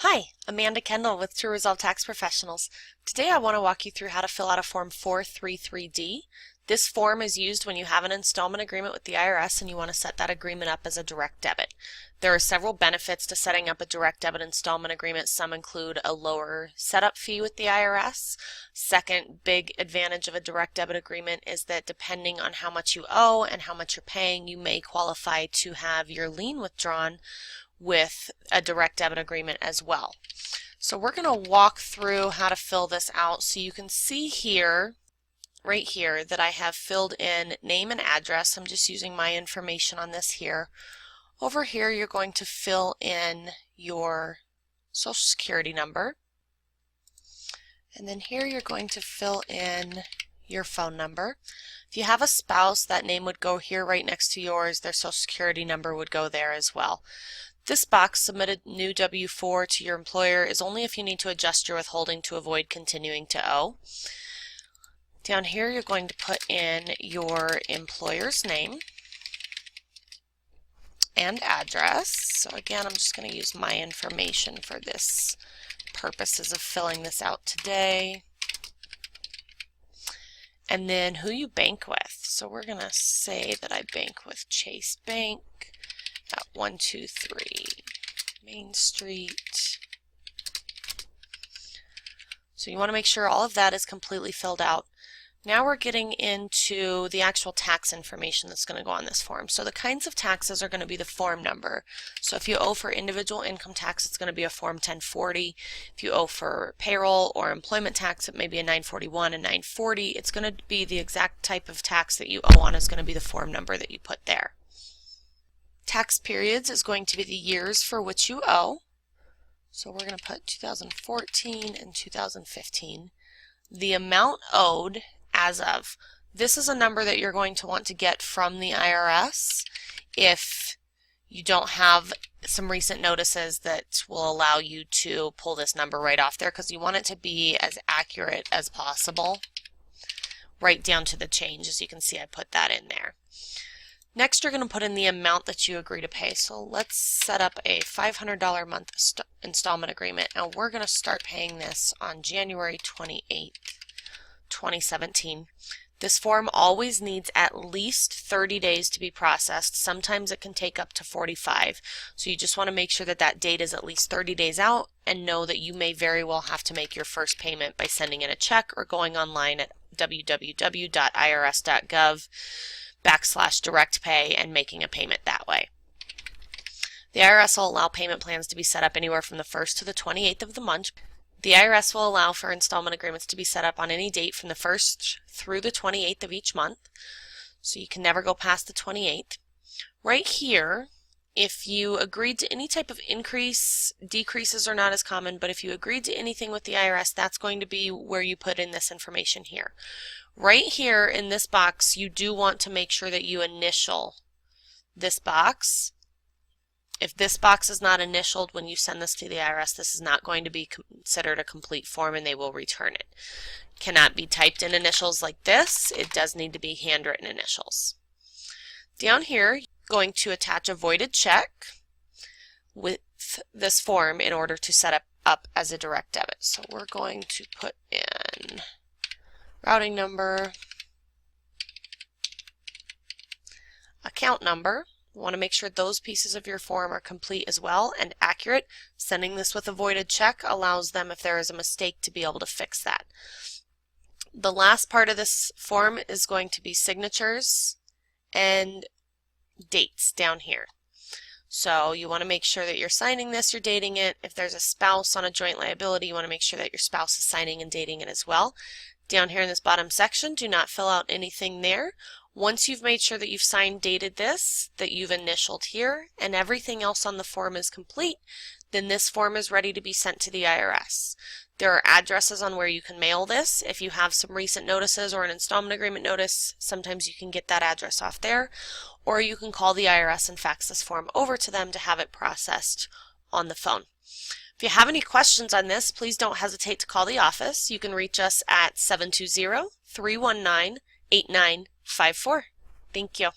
Hi, Amanda Kendall with True Resolve Tax Professionals. Today I want to walk you through how to fill out a Form 433D. This form is used when you have an installment agreement with the IRS and you want to set that agreement up as a direct debit. There are several benefits to setting up a direct debit installment agreement. Some include a lower setup fee with the IRS. Second big advantage of a direct debit agreement is that depending on how much you owe and how much you're paying, you may qualify to have your lien withdrawn with a direct debit agreement as well. So we're going to walk through how to fill this out. So you can see here, right here, that I have filled in name and address. I'm just using my information on this here. Over here you're going to fill in your social security number. And then here you're going to fill in your phone number. If you have a spouse, that name would go here right next to yours. Their social security number would go there as well. This box, submitted new W-4 to your employer, is only if you need to adjust your withholding to avoid continuing to owe. Down here you're going to put in your employer's name and address. So again, I'm just going to use my information for this purposes of filling this out today. And then who you bank with. So we're going to say that I bank with Chase Bank at 123 Main Street. So you want to make sure all of that is completely filled out. Now we're getting into the actual tax information that's going to go on this form. So the kinds of taxes are going to be the form number. So if you owe for individual income tax, it's going to be a Form 1040. If you owe for payroll or employment tax, it may be a 941 and 940. It's going to be the exact type of tax that you owe on is going to be the form number that you put there. Tax periods is going to be the years for which you owe. So we're going to put 2014 and 2015. The amount owed as of. This is a number that you're going to want to get from the IRS if you don't have some recent notices that will allow you to pull this number right off there, because you want it to be as accurate as possible, right down to the change. As you can see, I put that in there. Next, you're going to put in the amount that you agree to pay. So let's set up a $500 a month installment agreement, and we're going to start paying this on January 28th, 2017. This form always needs at least 30 days to be processed. Sometimes it can take up to 45. So you just want to make sure that that date is at least 30 days out, and know that you may very well have to make your first payment by sending in a check or going online at www.irs.gov/direct pay and making a payment that way. The IRS will allow payment plans to be set up anywhere from the 1st to the 28th of the month. The IRS will allow for installment agreements to be set up on any date from the 1st through the 28th of each month. So you can never go past the 28th. Right here, if you agreed to any type of increase, decreases are not as common, but if you agreed to anything with the IRS, that's going to be where you put in this information here. Right here in this box, you do want to make sure that you initial this box. If this box is not initialed when you send this to the IRS, this is not going to be considered a complete form and they will return it. Cannot be typed in initials like this. It does need to be handwritten initials. Down here, you're going to attach a voided check with this form in order to set up as a direct debit. So we're going to put in routing number, account number. You want to make sure those pieces of your form are complete as well and accurate. Sending this with a voided check allows them, if there is a mistake, to be able to fix that. The last part of this form is going to be signatures and dates down here. So you want to make sure that you're signing this, you're dating it. If there's a spouse on a joint liability, you want to make sure that your spouse is signing and dating it as well. Down here in this bottom section, do not fill out anything there. Once you've made sure that you've signed, dated this, that you've initialed here, and everything else on the form is complete, then this form is ready to be sent to the IRS. There are addresses on where you can mail this. If you have some recent notices or an installment agreement notice, sometimes you can get that address off there, or you can call the IRS and fax this form over to them to have it processed on the phone. If you have any questions on this, please don't hesitate to call the office. You can reach us at 720-319-8954. Thank you.